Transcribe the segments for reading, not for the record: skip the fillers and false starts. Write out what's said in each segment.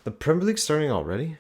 The Premier League's starting already?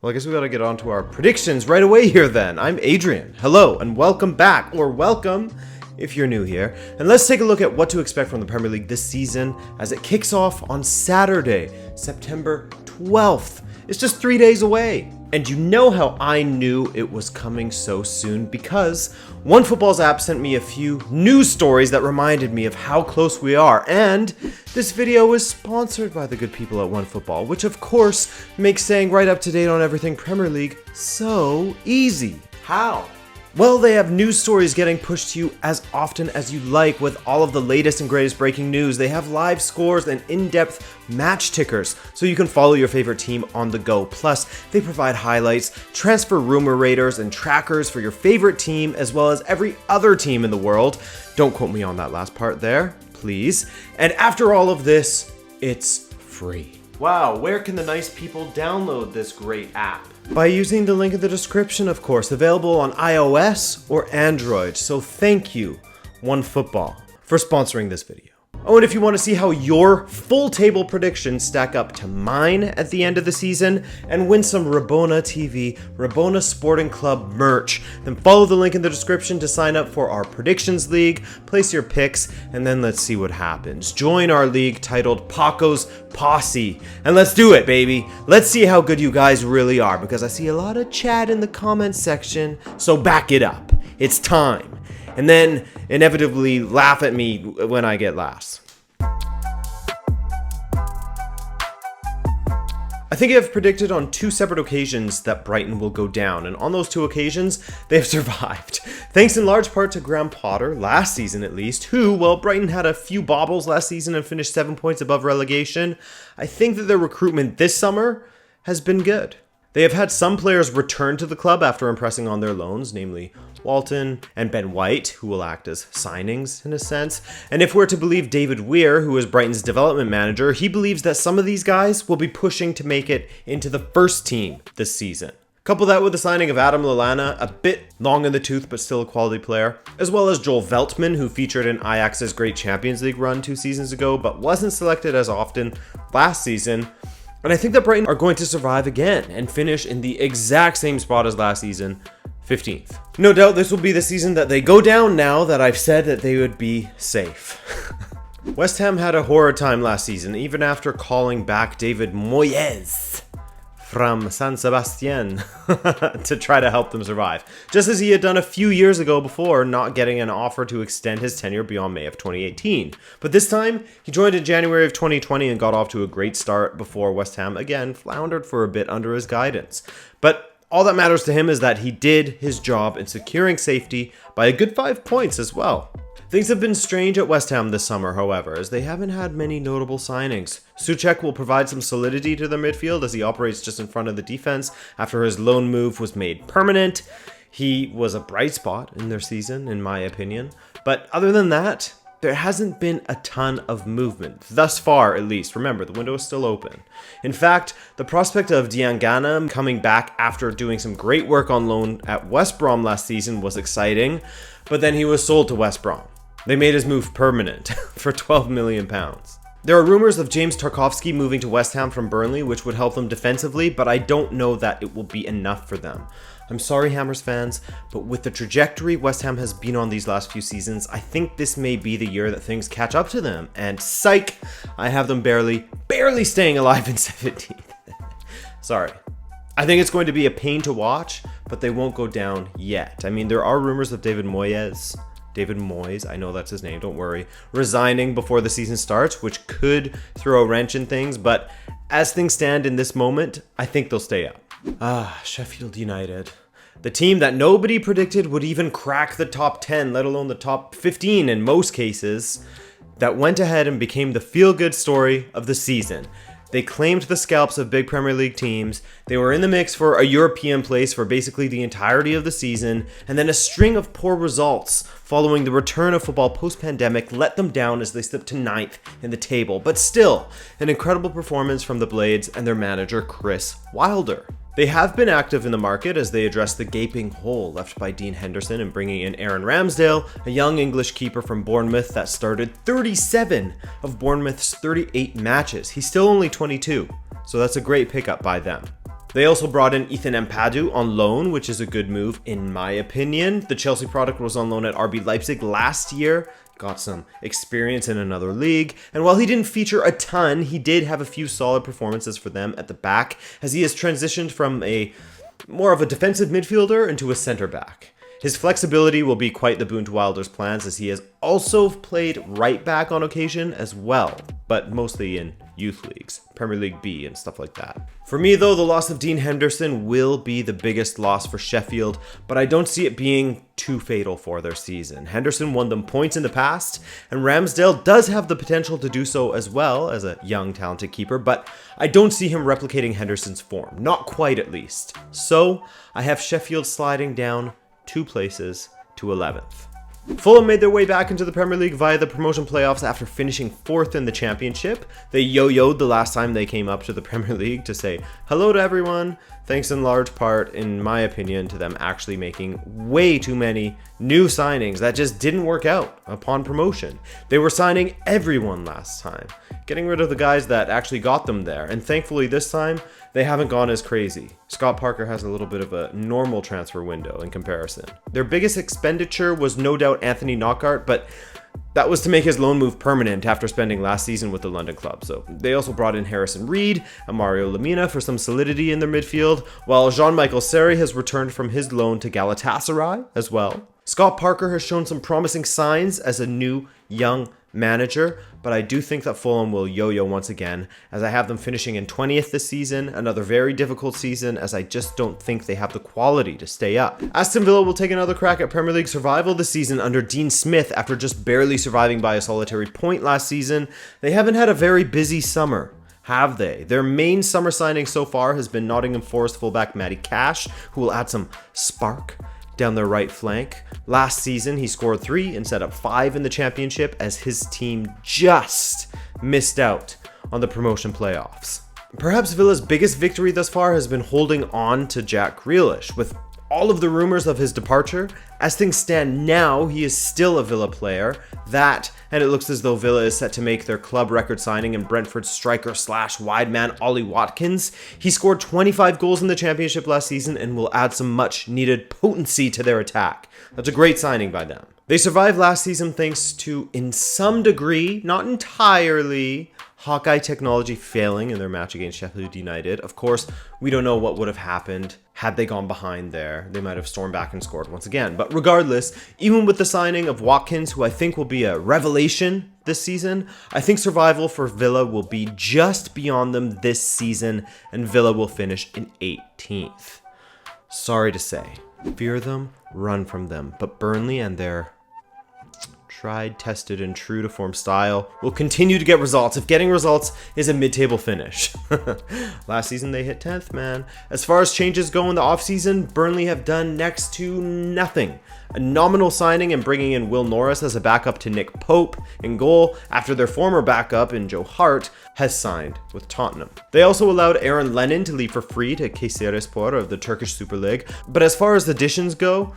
Well, I guess we gotta get on to our predictions right away here then. I'm Adrian. Hello, and welcome back, or welcome if you're new here. And let's take a look at what to expect from the Premier League this season as it kicks off on Saturday, September 12th. It's just 3 days away. And you know how I knew it was coming so soon? Because OneFootball's app sent me a few news stories that reminded me of how close we are. And this video is sponsored by the good people at OneFootball, which of course makes staying right up to date on everything Premier League so easy. How? Well, they have news stories getting pushed to you as often as you like with all of the latest and greatest breaking news. They have live scores and in-depth match tickers so you can follow your favorite team on the go. Plus, they provide highlights, transfer rumor raters, and trackers for your favorite team as well as every other team in the world. Don't quote me on that last part there, please. And after all of this, it's free. Wow, where can the nice people download this great app? By using the link in the description, of course, available on iOS or Android. So thank you, OneFootball, for sponsoring this video. Oh, and if you want to see how your full table predictions stack up to mine at the end of the season and win some Rabona TV, Rabona Sporting Club merch, then follow the link in the description to sign up for our predictions league, place your picks, and then let's see what happens. Join our league titled Paco's Posse, and let's do it, baby. Let's see how good you guys really are, because I see a lot of chat in the comments section, so back it up. It's time. And then inevitably laugh at me when I get last. I think I've predicted on 2 separate occasions that Brighton will go down, and on those 2 occasions, they've survived. Thanks in large part to Graham Potter, last season at least, who, while Brighton had a few baubles last season and finished 7 points above relegation, I think that their recruitment this summer has been good. They have had some players return to the club after impressing on their loans, namely Walton and Ben White, who will act as signings in a sense. And if we're to believe David Weir, who is Brighton's development manager, he believes that some of these guys will be pushing to make it into the first team this season. Couple that with the signing of Adam Lallana, a bit long in the tooth but still a quality player, as well as Joel Veltman, who featured in Ajax's great Champions League run 2 seasons ago but wasn't selected as often last season. And I think that Brighton are going to survive again and finish in the exact same spot as last season, 15th. No doubt this will be the season that they go down now that I've said that they would be safe. West Ham had a horror time last season, even after calling back David Moyes from San Sebastian to try to help them survive, just as he had done a few years ago before not getting an offer to extend his tenure beyond May of 2018. But this time, he joined in January of 2020 and got off to a great start before West Ham again floundered for a bit under his guidance. But all that matters to him is that he did his job in securing safety by a good 5 points as well. Things have been strange at West Ham this summer, however, as they haven't had many notable signings. Souček will provide some solidity to their midfield as he operates just in front of the defense after his loan move was made permanent. He was a bright spot in their season, in my opinion. But other than that, there hasn't been a ton of movement, thus far at least. Remember, the window is still open. In fact, the prospect of Diangana coming back after doing some great work on loan at West Brom last season was exciting, but then he was sold to West Brom. They made his move permanent for £12 million. There are rumors of James Tarkowski moving to West Ham from Burnley, which would help them defensively, but I don't know that it will be enough for them. I'm sorry, Hammers fans, but with the trajectory West Ham has been on these last few seasons, I think this may be the year that things catch up to them. And psych, I have them barely staying alive in 17th. Sorry. I think it's going to be a pain to watch, but they won't go down yet. I mean, there are rumors of David Moyes, I know that's his name, don't worry, resigning before the season starts, which could throw a wrench in things, but as things stand in this moment, I think they'll stay up. Sheffield United. The team that nobody predicted would even crack the top 10, let alone the top 15 in most cases, that went ahead and became the feel-good story of the season. They claimed the scalps of big Premier League teams, they were in the mix for a European place for basically the entirety of the season, and then a string of poor results following the return of football post-pandemic let them down as they slipped to 9th in the table. But still, an incredible performance from the Blades and their manager Chris Wilder. They have been active in the market as they address the gaping hole left by Dean Henderson in bringing in Aaron Ramsdale, a young English keeper from Bournemouth that started 37 of Bournemouth's 38 matches. He's still only 22. so that's a great pickup by them. They also brought in Ethan Ampadu on loan, which is a good move in my opinion. The Chelsea product was on loan at RB Leipzig last year, got some experience in another league, and while he didn't feature a ton, he did have a few solid performances for them at the back, as he has transitioned from more of a defensive midfielder into a center back. His flexibility will be quite the boon to Wilder's plans, as he has also played right back on occasion as well, but mostly in youth leagues, Premier League B and stuff like that. For me though, the loss of Dean Henderson will be the biggest loss for Sheffield, but I don't see it being too fatal for their season. Henderson won them points in the past, and Ramsdale does have the potential to do so as well as a young, talented keeper, but I don't see him replicating Henderson's form, not quite at least. So I have Sheffield sliding down 2 places to 11th. Fulham made their way back into the Premier League via the promotion playoffs after finishing 4th in the Championship. They yo-yoed the last time they came up to the Premier League to say hello to everyone, thanks in large part, in my opinion, to them actually making way too many new signings that just didn't work out upon promotion. They were signing everyone last time, getting rid of the guys that actually got them there, and thankfully this time, they haven't gone as crazy. Scott Parker has a little bit of a normal transfer window in comparison. Their biggest expenditure was no doubt Anthony Knockaert, but that was to make his loan move permanent after spending last season with the London club. So they also brought in Harrison Reed and Mario Lemina for some solidity in their midfield, while Jean-Michel Seri has returned from his loan to Galatasaray as well. Scott Parker has shown some promising signs as a new young manager, but I do think that Fulham will yo-yo once again, as I have them finishing in 20th this season, another very difficult season, as I just don't think they have the quality to stay up. Aston Villa will take another crack at Premier League survival this season under Dean Smith after just barely surviving by a solitary point last season. They haven't had a very busy summer, have they? Their main summer signing so far has been Nottingham Forest fullback Matty Cash, who will add some spark down their right flank. Last season, he scored 3 and set up 5 in the Championship as his team just missed out on the promotion playoffs. Perhaps Villa's biggest victory thus far has been holding on to Jack Grealish. With all of the rumors of his departure, as things stand now, he is still a Villa player. And it looks as though Villa is set to make their club record signing in Brentford striker / wide man Ollie Watkins. He scored 25 goals in the Championship last season and will add some much needed potency to their attack. That's a great signing by them. They survived last season thanks to, in some degree, not entirely, Hawkeye technology failing in their match against Sheffield United. Of course, we don't know what would have happened had they gone behind there. They might have stormed back and scored once again. But regardless, even with the signing of Watkins, who I think will be a revelation this season, I think survival for Villa will be just beyond them this season, and Villa will finish in 18th. Sorry to say, fear them, run from them, but Burnley and their tried, tested, and true to form style will continue to get results if getting results is a mid-table finish. Last season they hit 10th, man. As far as changes go in the offseason, Burnley have done next to nothing. A nominal signing and bringing in Will Norris as a backup to Nick Pope in goal after their former backup in Joe Hart has signed with Tottenham. They also allowed Aaron Lennon to leave for free to Kayserispor of the Turkish Super League, but as far as additions go,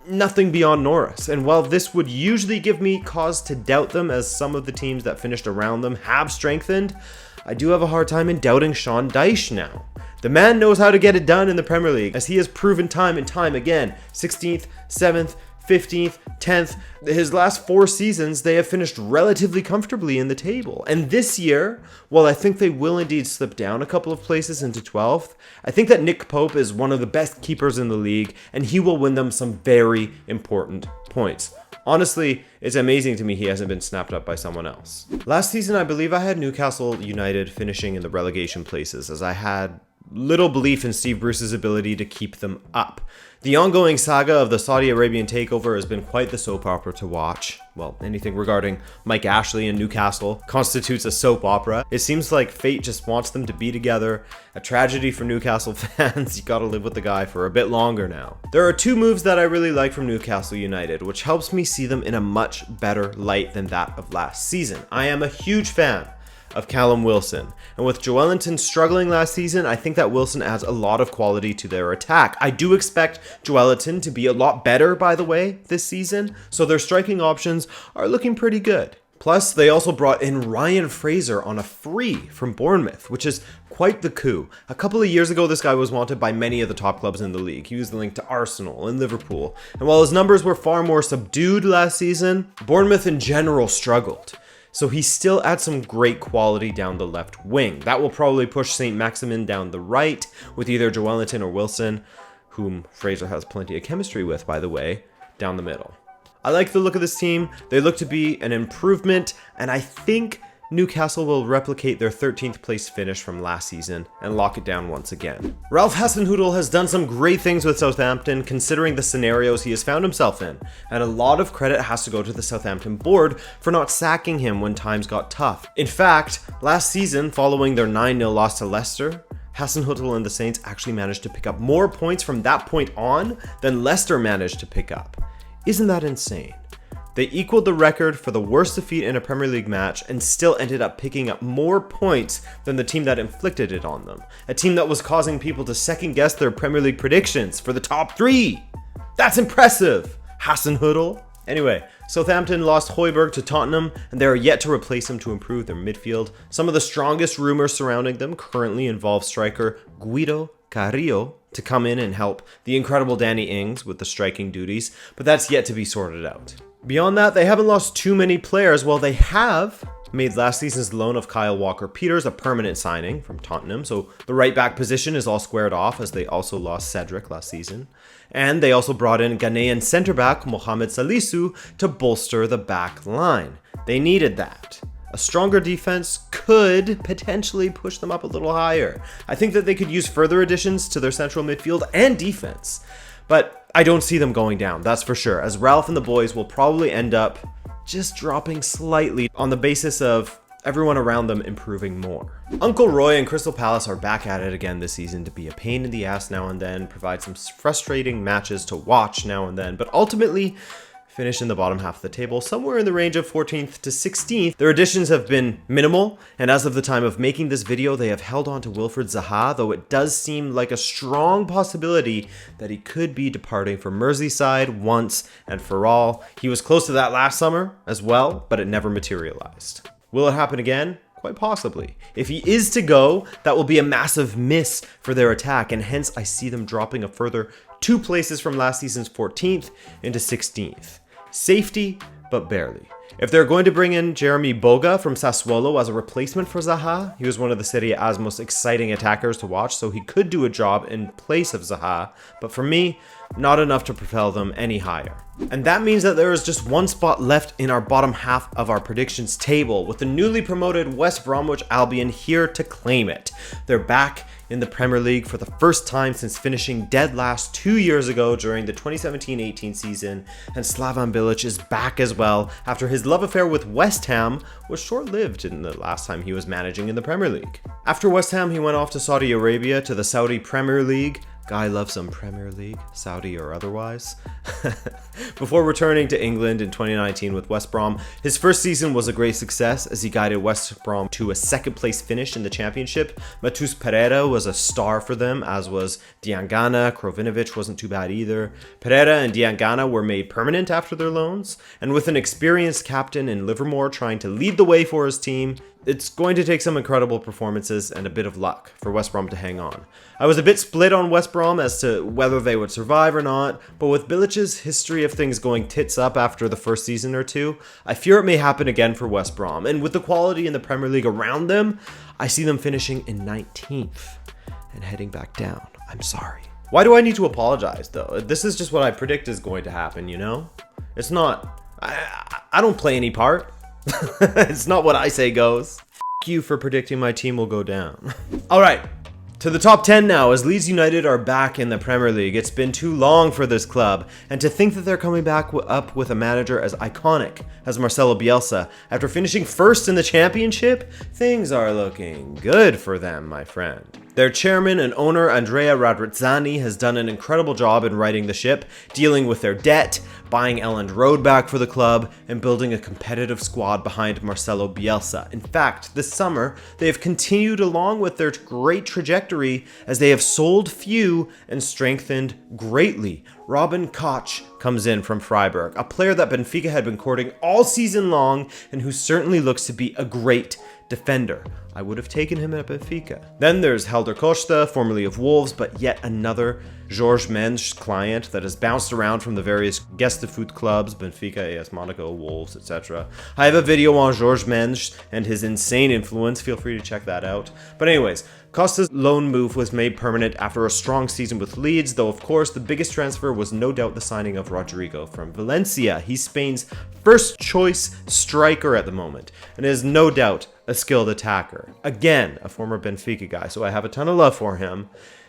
nothing beyond Norris. And while this would usually give me cause to doubt them, as some of the teams that finished around them have strengthened, I do have a hard time in doubting Sean Dyche now. The man knows how to get it done in the Premier League, as he has proven time and time again. 16th, 7th, 15th, 10th. His last 4 seasons, they have finished relatively comfortably in the table. And this year, while I think they will indeed slip down a couple of places into 12th, I think that Nick Pope is one of the best keepers in the league, and he will win them some very important points. Honestly, it's amazing to me he hasn't been snapped up by someone else. Last season, I believe I had Newcastle United finishing in the relegation places, as I had little belief in Steve Bruce's ability to keep them up. The ongoing saga of the Saudi Arabian takeover has been quite the soap opera to watch. Well, anything regarding Mike Ashley and Newcastle constitutes a soap opera. It seems like fate just wants them to be together. A tragedy for Newcastle fans. You gotta live with the guy for a bit longer now. There are 2 moves that I really like from Newcastle United, which helps me see them in a much better light than that of last season. I am a huge fan of Callum Wilson, and with Joelinton struggling last season, I think that Wilson adds a lot of quality to their attack. I do expect Joelinton to be a lot better, by the way, this season, so their striking options are looking pretty good. Plus, they also brought in Ryan Fraser on a free from Bournemouth, which is quite the coup. A couple of years ago, this guy was wanted by many of the top clubs in the league. He was linked to Arsenal and Liverpool. And while his numbers were far more subdued last season, Bournemouth in general struggled. So he still adds some great quality down the left wing. That will probably push St. Maximin down the right with either Joelinton or Wilson, whom Fraser has plenty of chemistry with, by the way, down the middle. I like the look of this team. They look to be an improvement, and I think Newcastle will replicate their 13th place finish from last season and lock it down once again. Ralph Hasenhüttl has done some great things with Southampton considering the scenarios he has found himself in, and a lot of credit has to go to the Southampton board for not sacking him when times got tough. In fact, last season, following their 9-0 loss to Leicester, Hasenhüttl and the Saints actually managed to pick up more points from that point on than Leicester managed to pick up. Isn't that insane? They equaled the record for the worst defeat in a Premier League match and still ended up picking up more points than the team that inflicted it on them. A team that was causing people to second guess their Premier League predictions for the top 3. That's impressive, Hasenhüttl. Anyway, Southampton lost Hoiberg to Tottenham, and they are yet to replace him to improve their midfield. Some of the strongest rumors surrounding them currently involve striker Guido Carrillo to come in and help the incredible Danny Ings with the striking duties, but that's yet to be sorted out. Beyond that, they haven't lost too many players. Well, they have made last season's loan of Kyle Walker-Peters a permanent signing from Tottenham, so the right back position is all squared off, as they also lost Cedric last season. And they also brought in Ghanaian centre-back Mohamed Salisu to bolster the back line. They needed that. A stronger defense could potentially push them up a little higher. I think that they could use further additions to their central midfield and defense. But I don't see them going down, that's for sure, as Ralph and the boys will probably end up just dropping slightly on the basis of everyone around them improving more. Uncle Roy and Crystal Palace are back at it again this season to be a pain in the ass now and then, provide some frustrating matches to watch now and then, but ultimately finish in the bottom half of the table, somewhere in the range of 14th to 16th. Their additions have been minimal, and as of the time of making this video, they have held on to Wilfried Zaha, though it does seem like a strong possibility that he could be departing for Merseyside once and for all. He was close to that last summer as well, but it never materialized. Will it happen again? Quite possibly. If he is to go, that will be a massive miss for their attack, and hence I see them dropping a further 2 places from last season's 14th into 16th. Safety, but barely. If they're going to bring in Jeremy Boga from Sassuolo as a replacement for Zaha, he was one of the Serie A's most exciting attackers to watch, so he could do a job in place of Zaha, but for me, not enough to propel them any higher. And that means that there is just one spot left in our bottom half of our predictions table, with the newly promoted West Bromwich Albion here to claim it. They're back in the Premier League for the first time since finishing dead last 2 years ago during the 2017-18 season, and Slavan Bilic is back as well after his love affair with West Ham was short-lived in the last time he was managing in the Premier League. After West Ham, he went off to Saudi Arabia to the Saudi Premier League. Guy loves some Premier League, Saudi or otherwise. Before returning to England in 2019 with West Brom, his first season was a great success as he guided West Brom to a second place finish in the championship. Matheus Pereira was a star for them, as was Diangana. Krovinovic wasn't too bad either. Pereira and Diangana were made permanent after their loans, and with an experienced captain in Livermore trying to lead the way for his team, it's going to take some incredible performances and a bit of luck for West Brom to hang on. I was a bit split on West Brom as to whether they would survive or not, but with Bilic's history of things going tits up after the first season or two, I fear it may happen again for West Brom, and with the quality in the Premier League around them, I see them finishing in 19th and heading back down. I'm sorry. Why do I need to apologize though? This is just what I predict is going to happen, you know? It's not, I don't play any part. It's not what I say goes. F you for predicting my team will go down. Alright, to the top 10 now, as Leeds United are back in the Premier League. It's been too long for this club, and to think that they're coming back up with a manager as iconic as Marcelo Bielsa, after finishing first in the championship, things are looking good for them, my friend. Their chairman and owner, Andrea Radrizzani, has done an incredible job in righting the ship, dealing with their debt, buying Elland Road back for the club, and building a competitive squad behind Marcelo Bielsa. In fact, this summer, they have continued along with their great trajectory as they have sold few and strengthened greatly. Robin Koch comes in from Freiburg, a player that Benfica had been courting all season long and who certainly looks to be a great defender. I would have taken him at Benfica. Then there's Helder Costa, formerly of Wolves, but yet another Jorge Mendes client that has bounced around from the various Geste Foot clubs, Benfica, AS Monaco, Wolves, etc. I have a video on Jorge Mendes and his insane influence. Feel free to check that out. But anyways, Costa's loan move was made permanent after a strong season with Leeds, though of course the biggest transfer was no doubt the signing of Rodrigo from Valencia. He's Spain's first choice striker at the moment, and is no doubt a skilled attacker. Again, a former Benfica guy, so I have a ton of love for him.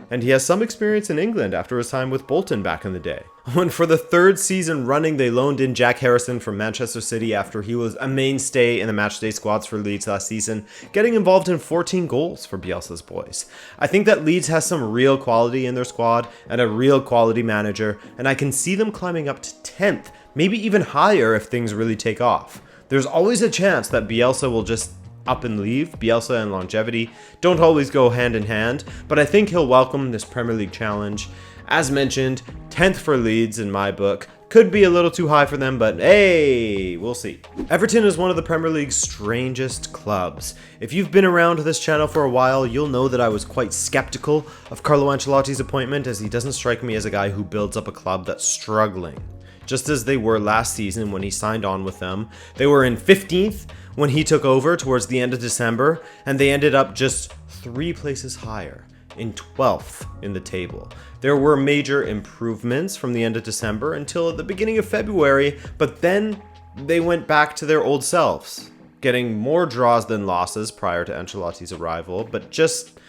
And he has some experience in England after his time with Bolton back in the day. When for the third season running, they loaned in Jack Harrison from Manchester City after he was a mainstay in the matchday squads for Leeds last season, getting involved in 14 goals for Bielsa's boys. I think that Leeds has some real quality in their squad and a real quality manager, and I can see them climbing up to 10th, maybe even higher if things really take off. There's always a chance that Bielsa will just up and leave. Bielsa and longevity don't always go hand in hand, but I think he'll welcome this Premier League challenge. As mentioned, 10th for Leeds in my book. Could be a little too high for them, but hey, we'll see. Everton is one of the Premier League's strangest clubs. If you've been around this channel for a while, you'll know that I was quite skeptical of Carlo Ancelotti's appointment, as he doesn't strike me as a guy who builds up a club that's struggling. Just as they were last season when he signed on with them. They were in 15th when he took over towards the end of December, and they ended up just 3 places higher, in 12th in the table. There were major improvements from the end of December until the beginning of February, but then they went back to their old selves, getting more draws than losses prior to Ancelotti's arrival, but just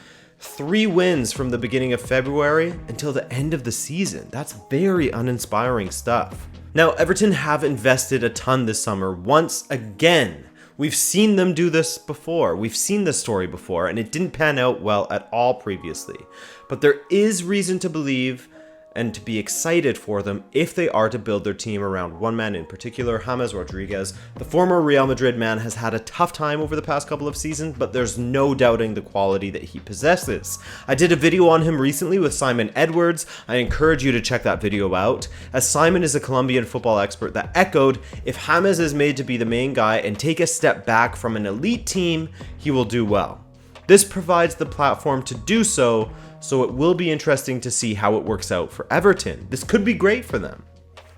3 wins from the beginning of February until the end of the season. That's very uninspiring stuff. Now, Everton have invested a ton this summer once again. We've seen them do this before. We've seen this story before, and it didn't pan out well at all previously. But there is reason to believe and to be excited for them if they are to build their team around one man in particular, James Rodriguez. The former Real Madrid man has had a tough time over the past couple of seasons, but there's no doubting the quality that he possesses. I did a video on him recently with Simon Edwards. I encourage you to check that video out, as Simon is a Colombian football expert that echoed, if James is made to be the main guy and take a step back from an elite team, he will do well. This provides the platform to do so it will be interesting to see how it works out for Everton. This could be great for them.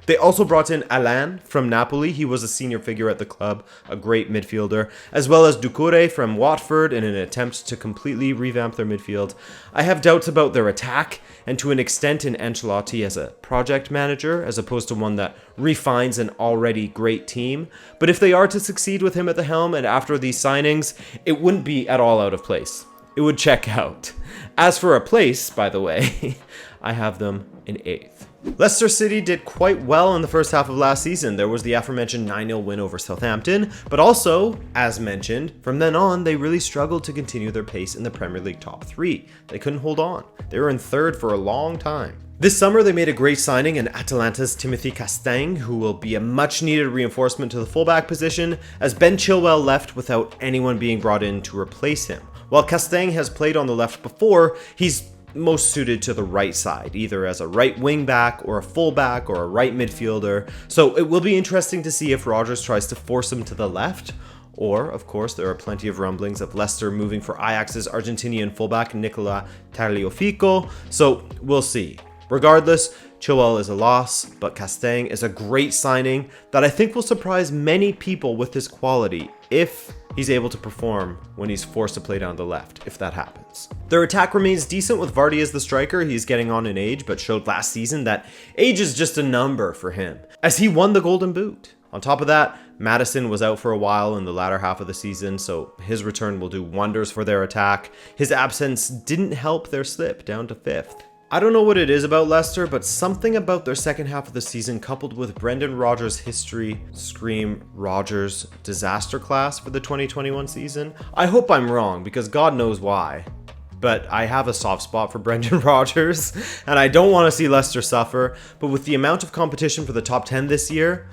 They also brought in Alain from Napoli. He was a senior figure at the club, a great midfielder, as well as Doucouré from Watford in an attempt to completely revamp their midfield. I have doubts about their attack, and to an extent in Ancelotti as a project manager, as opposed to one that refines an already great team. But if they are to succeed with him at the helm and after these signings, it wouldn't be at all out of place. It would check out. As for a place, by the way, I have them in 8th. Leicester City did quite well in the first half of last season. There was the aforementioned 9-0 win over Southampton, but also, as mentioned, from then on, they really struggled to continue their pace in the Premier League top 3. They couldn't hold on. They were in 3rd for a long time. This summer, they made a great signing in Atalanta's Timothy Castagne, who will be a much-needed reinforcement to the fullback position, as Ben Chilwell left without anyone being brought in to replace him. While Castagne has played on the left before, he's most suited to the right side, either as a right wing back or a fullback or a right midfielder. So it will be interesting to see if Rodgers tries to force him to the left, or, of course, there are plenty of rumblings of Leicester moving for Ajax's Argentinian fullback Nicola Tagliafico, so we'll see. Regardless, Chilwell is a loss, but Castagne is a great signing that I think will surprise many people with his quality if he's able to perform when he's forced to play down the left, if that happens. Their attack remains decent with Vardy as the striker. He's getting on in age, but showed last season that age is just a number for him, as he won the Golden Boot. On top of that, Maddison was out for a while in the latter half of the season, so his return will do wonders for their attack. His absence didn't help their slip down to 5th. I don't know what it is about Leicester, but something about their second half of the season coupled with Brendan Rodgers' history scream Rodgers disaster class for the 2021 season. I hope I'm wrong, because God knows why. But I have a soft spot for Brendan Rodgers, and I don't want to see Leicester suffer, but with the amount of competition for the top 10 this year,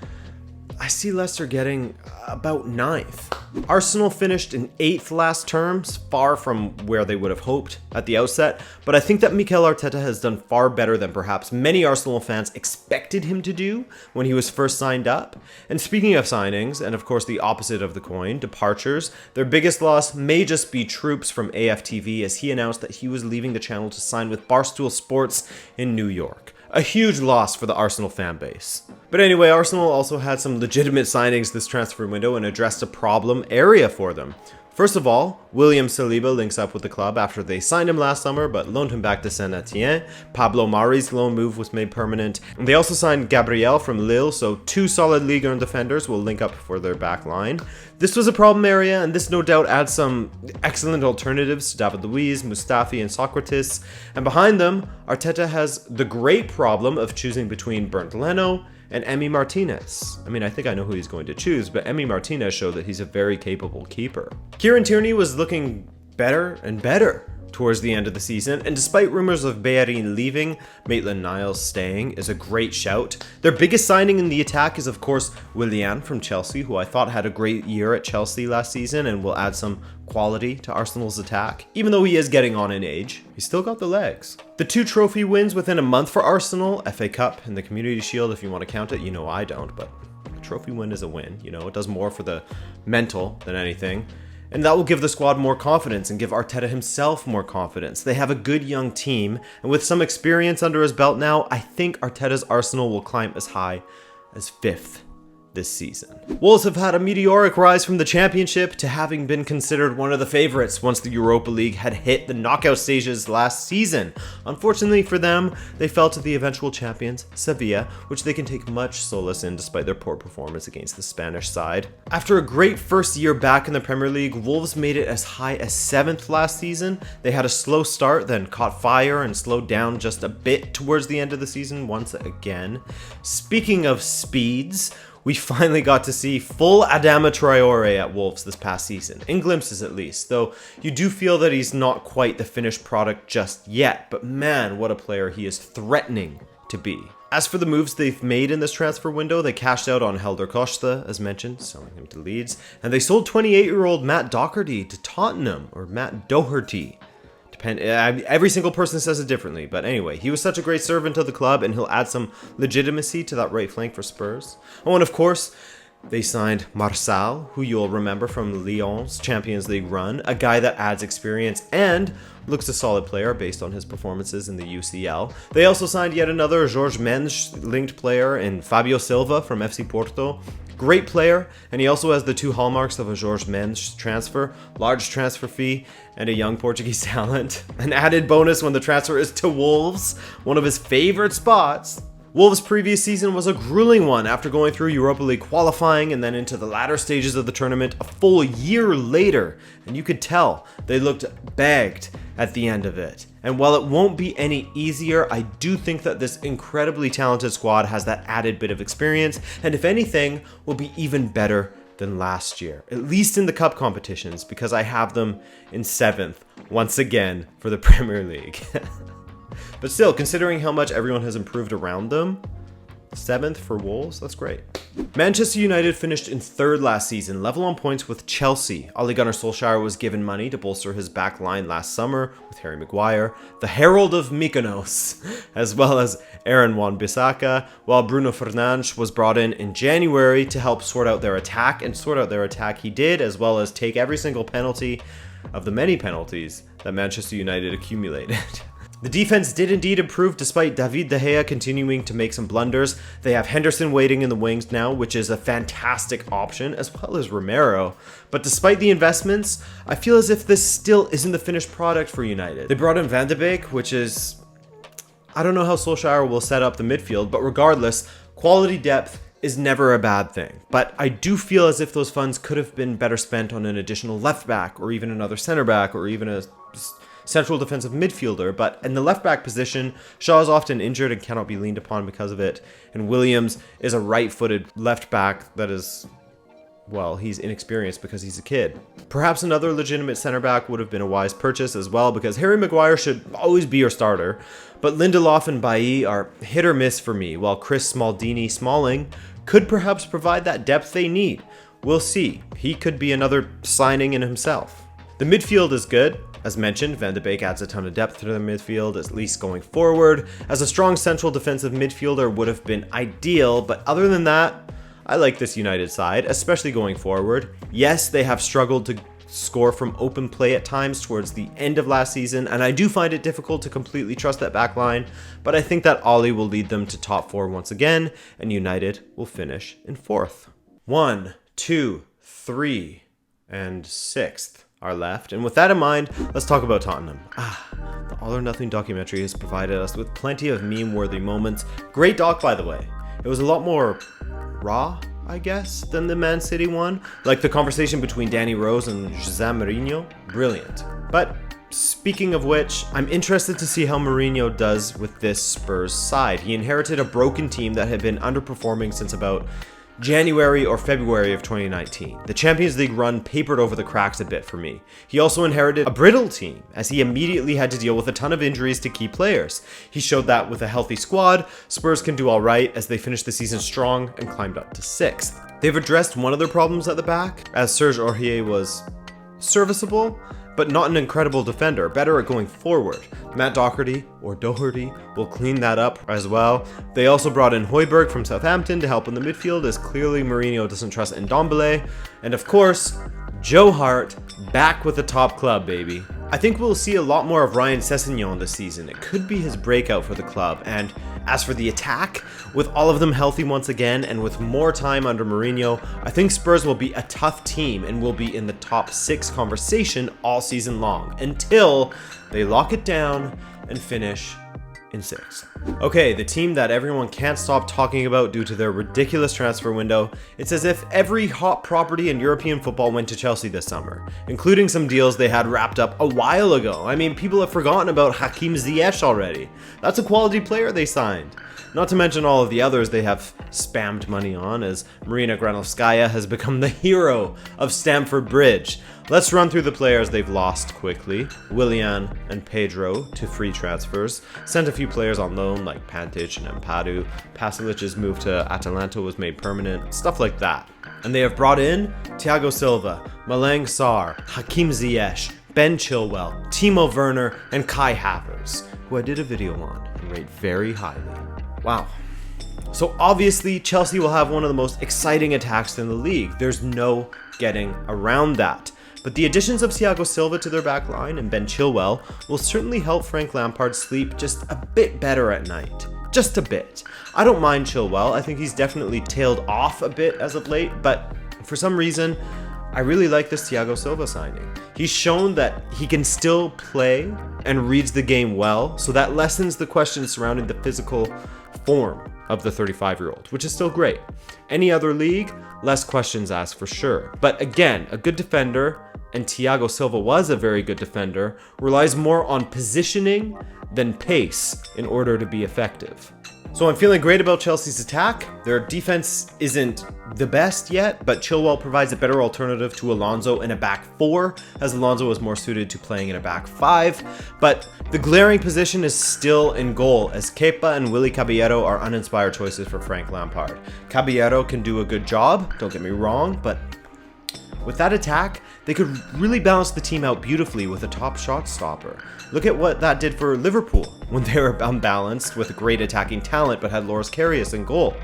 I see Leicester getting about 9th. Arsenal finished in 8th last term, far from where they would have hoped at the outset, but I think that Mikel Arteta has done far better than perhaps many Arsenal fans expected him to do when he was first signed up. And speaking of signings, and of course the opposite of the coin, departures, their biggest loss may just be Troops from AFTV, as he announced that he was leaving the channel to sign with Barstool Sports in New York. A huge loss for the Arsenal fan base. But anyway, Arsenal also had some legitimate signings this transfer window and addressed a problem area for them. First of all, William Saliba links up with the club after they signed him last summer but loaned him back to Saint-Etienne. Pablo Mari's loan move was made permanent. And they also signed Gabriel from Lille, so 2 solid Ligue 1 defenders will link up for their back line. This was a problem area, and this no doubt adds some excellent alternatives to David Luiz, Mustafi, and Socrates. And behind them, Arteta has the great problem of choosing between Bernd Leno and Emi Martinez. I mean, I think I know who he's going to choose, but Emi Martinez showed that he's a very capable keeper. Kieran Tierney was looking better and better towards the end of the season, and despite rumors of Bellerin leaving, Maitland-Niles staying is a great shout. Their biggest signing in the attack is of course Willian from Chelsea, who I thought had a great year at Chelsea last season and will add some quality to Arsenal's attack. Even though he is getting on in age, he's still got the legs. The 2 trophy wins within a month for Arsenal, FA Cup and the Community Shield if you want to count it, you know I don't, but a trophy win is a win, you know, it does more for the mental than anything. And that will give the squad more confidence and give Arteta himself more confidence. They have a good young team, and with some experience under his belt now, I think Arteta's Arsenal will climb as high as 5th this season. Wolves have had a meteoric rise from the Championship to having been considered one of the favourites once the Europa League had hit the knockout stages last season. Unfortunately for them, they fell to the eventual champions, Sevilla, which they can take much solace in despite their poor performance against the Spanish side. After a great first year back in the Premier League, Wolves made it as high as 7th last season. They had a slow start, then caught fire and slowed down just a bit towards the end of the season once again. Speaking of speeds, we finally got to see full Adama Traore at Wolves this past season, in glimpses at least, though you do feel that he's not quite the finished product just yet, but man, what a player he is threatening to be. As for the moves they've made in this transfer window, they cashed out on Helder Costa, as mentioned, selling him to Leeds, and they sold 28-year-old Matt Doherty to Tottenham, or Matt Doherty. Every single person says it differently, but anyway, he was such a great servant of the club, and he'll add some legitimacy to that right flank for Spurs. Oh, and of course, they signed Marçal, who you'll remember from Lyon's Champions League run, a guy that adds experience and looks a solid player based on his performances in the UCL. They also signed yet another Jorge Mendes linked player in Fabio Silva from FC Porto. Great player, and he also has the 2 hallmarks of a Jorge Mendes transfer: large transfer fee and a young Portuguese talent. An added bonus when the transfer is to Wolves, one of his favorite spots. Wolves' previous season was a grueling one after going through Europa League qualifying and then into the latter stages of the tournament a full year later, and you could tell they looked bagged at the end of it. And while it won't be any easier, I do think that this incredibly talented squad has that added bit of experience, and if anything, will be even better than last year, at least in the cup competitions, because I have them in 7th once again for the Premier League. But still, considering how much everyone has improved around them, 7th for Wolves, that's great. Manchester United finished in 3rd last season, level on points with Chelsea. Ole Gunnar Solskjaer was given money to bolster his back line last summer with Harry Maguire, the Herald of Mykonos, as well as Aaron Wan-Bissaka, while Bruno Fernandes was brought in January to help sort out their attack, and sort out their attack he did, as well as take every single penalty of the many penalties that Manchester United accumulated. The defense did indeed improve despite David De Gea continuing to make some blunders. They have Henderson waiting in the wings now, which is a fantastic option, as well as Romero. But despite the investments, I feel as if this still isn't the finished product for United. They brought in Van de Beek, which is... I don't know how Solskjaer will set up the midfield, but regardless, quality depth is never a bad thing. But I do feel as if those funds could have been better spent on an additional left back, or even another center back, or even a central defensive midfielder. But in the left back position, Shaw is often injured and cannot be leaned upon because of it, and Williams is a right-footed left back that is, well, he's inexperienced because he's a kid. Perhaps another legitimate center back would have been a wise purchase as well, because Harry Maguire should always be your starter, but Lindelof and Bailly are hit or miss for me, while Chris Smalling could perhaps provide that depth they need. We'll see. He could be another signing in himself. The midfield is good. As mentioned, Van de Beek adds a ton of depth to the midfield, at least going forward, as a strong central defensive midfielder would have been ideal, but other than that, I like this United side, especially going forward. Yes, they have struggled to score from open play at times towards the end of last season, and I do find it difficult to completely trust that back line, but I think that Ollie will lead them to top 4 once again, and United will finish in 4th. 1, 2, 3, and 6th are left, and with that in mind, let's talk about Tottenham. The All or Nothing documentary has provided us with plenty of meme-worthy moments. Great doc, by the way. It was a lot more raw, I guess, than the Man City one. Like the conversation between Danny Rose and Jose Mourinho. Brilliant. But speaking of which, I'm interested to see how Mourinho does with this Spurs side. He inherited a broken team that had been underperforming since about January or February of 2019. The Champions League run papered over the cracks a bit for me. He also inherited a brittle team, as he immediately had to deal with a ton of injuries to key players. He showed that with a healthy squad, Spurs can do alright as they finished the season strong and climbed up to 6th. They've addressed one of their problems at the back, as Serge Aurier was serviceable, but not an incredible defender, better at going forward. Matt Doherty will clean that up as well. They also brought in Hoiberg from Southampton to help in the midfield, as clearly Mourinho doesn't trust Ndombele. And of course, Joe Hart back with the top club, baby. I think we'll see a lot more of Ryan Sessegnon this season. It could be his breakout for the club. And as for the attack, with all of them healthy once again and with more time under Mourinho, I think Spurs will be a tough team and will be in the top 6 conversation all season long until they lock it down and finish in 6th. Okay, the team that everyone can't stop talking about due to their ridiculous transfer window. It's as if every hot property in European football went to Chelsea this summer, including some deals they had wrapped up a while ago. I mean, people have forgotten about Hakim Ziyech already. That's a quality player they signed. Not to mention all of the others they have spammed money on, as Marina Granovskaya has become the hero of Stamford Bridge. Let's run through the players they've lost quickly. Willian and Pedro to free transfers. Sent a few players on loan like Pantic and Ampadu. Pasilic's move to Atalanta was made permanent. Stuff like that. And they have brought in Thiago Silva, Malang Sarr, Hakim Ziyech, Ben Chilwell, Timo Werner, and Kai Havertz, who I did a video on and rate very highly. Wow. So obviously, Chelsea will have one of the most exciting attacks in the league. There's no getting around that. But the additions of Thiago Silva to their back line and Ben Chilwell will certainly help Frank Lampard sleep just a bit better at night. Just a bit. I don't mind Chilwell. I think he's definitely tailed off a bit as of late, but for some reason, I really like this Thiago Silva signing. He's shown that he can still play and reads the game well, so that lessens the questions surrounding the physical form of the 35-year-old, which is still great. Any other league, less questions asked for sure. But again, a good defender, and Thiago Silva was a very good defender, relies more on positioning than pace in order to be effective. So I'm feeling great about Chelsea's attack. Their defense isn't the best yet, but Chilwell provides a better alternative to Alonso in a back 4, as Alonso is more suited to playing in a back 5. But the glaring position is still in goal, as Kepa and Willy Caballero are uninspired choices for Frank Lampard. Caballero can do a good job, don't get me wrong, but with that attack, they could really balance the team out beautifully with a top shot stopper. Look at what that did for Liverpool when they were unbalanced with great attacking talent but had Loris Karius in goal.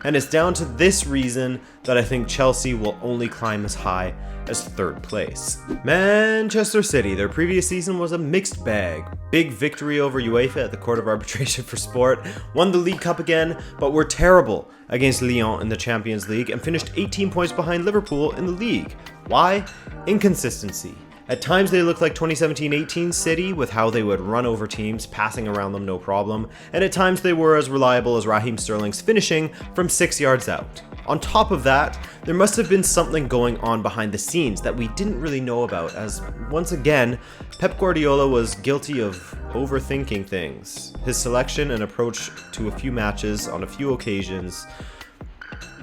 And it's down to this reason that I think Chelsea will only climb as high as 3rd place. Manchester City, their previous season was a mixed bag. Big victory over UEFA at the Court of Arbitration for Sport, won the League Cup again, but were terrible against Lyon in the Champions League and finished 18 points behind Liverpool in the league. Why? Inconsistency. At times they looked like 2017-18 City with how they would run over teams, passing around them no problem, and at times they were as reliable as Raheem Sterling's finishing from 6 yards out. On top of that, there must have been something going on behind the scenes that we didn't really know about, as once again, Pep Guardiola was guilty of overthinking things. His selection and approach to a few matches on a few occasions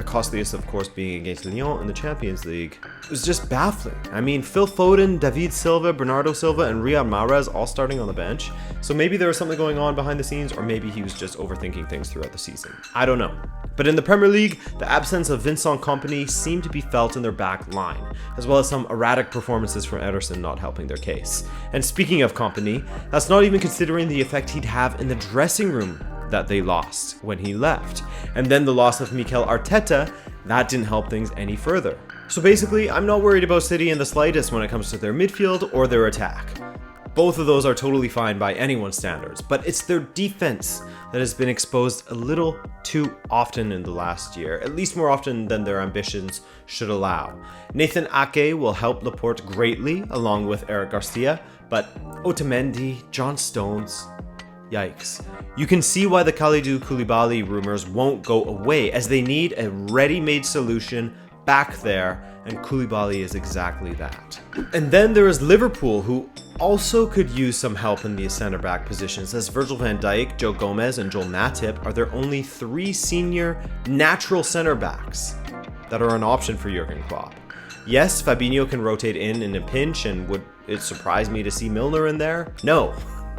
The costliest, of course, being against Lyon in the Champions League. It was just baffling. I mean, Phil Foden, David Silva, Bernardo Silva, and Riyad Mahrez all starting on the bench. So maybe there was something going on behind the scenes, or maybe he was just overthinking things throughout the season. I don't know. But in the Premier League, the absence of Vincent Kompany seemed to be felt in their back line, as well as some erratic performances from Ederson not helping their case. And speaking of Kompany, that's not even considering the effect he'd have in the dressing room that they lost when he left. And then the loss of Mikel Arteta, that didn't help things any further. So basically, I'm not worried about City in the slightest when it comes to their midfield or their attack. Both of those are totally fine by anyone's standards, but it's their defense that has been exposed a little too often in the last year, at least more often than their ambitions should allow. Nathan Ake will help Laporte greatly, along with Eric Garcia, but Otamendi, John Stones, yikes. You can see why the Kalidou Koulibaly rumors won't go away, as they need a ready-made solution back there, and Koulibaly is exactly that. And then there is Liverpool, who also could use some help in the centre-back positions, as Virgil van Dijk, Joe Gomez, and Joel Matip are their only 3 senior natural centre-backs that are an option for Jurgen Klopp. Yes, Fabinho can rotate in a pinch, and would it surprise me to see Milner in there? No,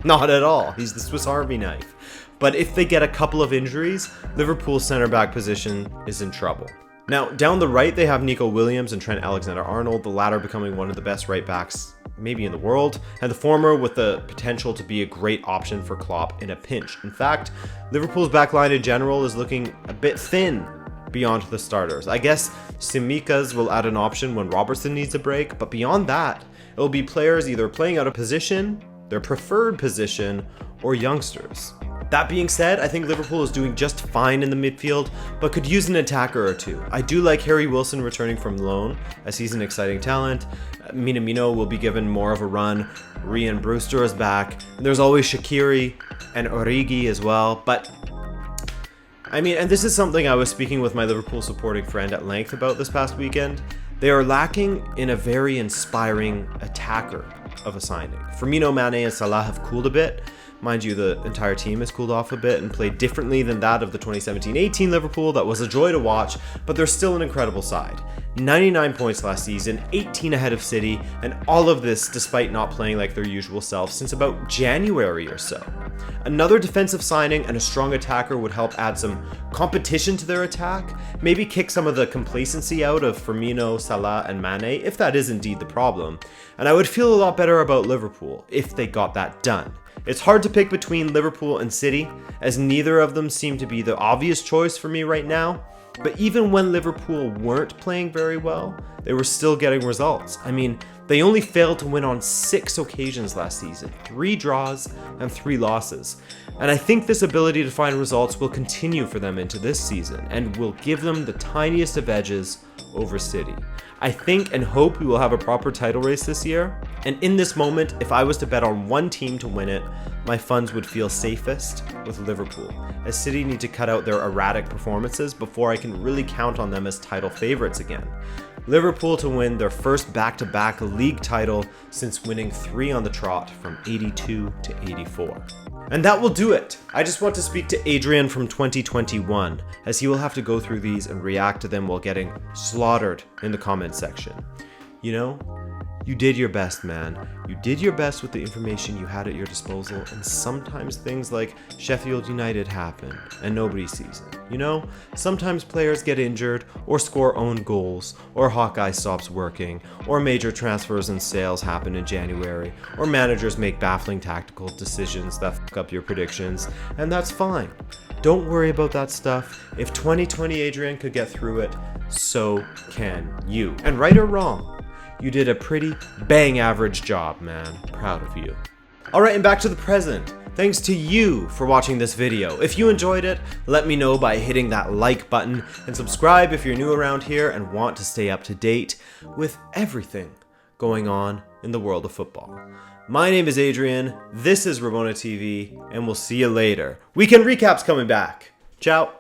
not at all. He's the Swiss Army knife. But if they get a couple of injuries, Liverpool's centre-back position is in trouble. Now, down the right, they have Nico Williams and Trent Alexander-Arnold, the latter becoming one of the best right backs maybe in the world, and the former with the potential to be a great option for Klopp in a pinch. In fact, Liverpool's backline in general is looking a bit thin beyond the starters. I guess Tsimikas will add an option when Robertson needs a break, but beyond that, it will be players either playing out of position, their preferred position, or youngsters. That being said, I think Liverpool is doing just fine in the midfield, but could use an attacker or two. I do like Harry Wilson returning from loan, as he's an exciting talent. Minamino will be given more of a run. Ryan Brewster is back. And there's always Shaqiri and Origi as well. But, I mean, and this is something I was speaking with my Liverpool supporting friend at length about this past weekend. They are lacking in a very inspiring attacker of a signing. Firmino, Mane, and Salah have cooled a bit. Mind you, the entire team has cooled off a bit and played differently than that of the 2017-18 Liverpool. That was a joy to watch, but they're still an incredible side. 99 points last season, 18 ahead of City, and all of this despite not playing like their usual self since about January or so. Another defensive signing and a strong attacker would help add some competition to their attack, maybe kick some of the complacency out of Firmino, Salah, and Mane, if that is indeed the problem. And I would feel a lot better about Liverpool if they got that done. It's hard to pick between Liverpool and City, as neither of them seem to be the obvious choice for me right now. But even when Liverpool weren't playing very well, they were still getting results. I mean, they only failed to win on 6 occasions last season, 3 draws and 3 losses. And I think this ability to find results will continue for them into this season and will give them the tiniest of edges over City. I think and hope we will have a proper title race this year. And in this moment, if I was to bet on one team to win it, my funds would feel safest with Liverpool, as City need to cut out their erratic performances before I can really count on them as title favorites again. Liverpool to win their first back-to-back league title since winning 3 on the trot from 82 to 84. And that will do it. I just want to speak to Adrian from 2021, as he will have to go through these and react to them while getting slaughtered in the comments section. You know, you did your best, man. You did your best with the information you had at your disposal, and sometimes things like Sheffield United happen and nobody sees it. You know, sometimes players get injured or score own goals, or Hawkeye stops working, or major transfers and sales happen in January, or managers make baffling tactical decisions that fuck up your predictions, and that's fine. Don't worry about that stuff. If 2020 Adrian could get through it, so can you. And right or wrong, you did a pretty bang average job, man. Proud of you. Alright, and back to the present. Thanks to you for watching this video. If you enjoyed it, let me know by hitting that like button, and subscribe if you're new around here and want to stay up to date with everything going on in the world of football. My name is Adrian, this is Rabona TV, and we'll see you later. Weekend Recap's coming back. Ciao.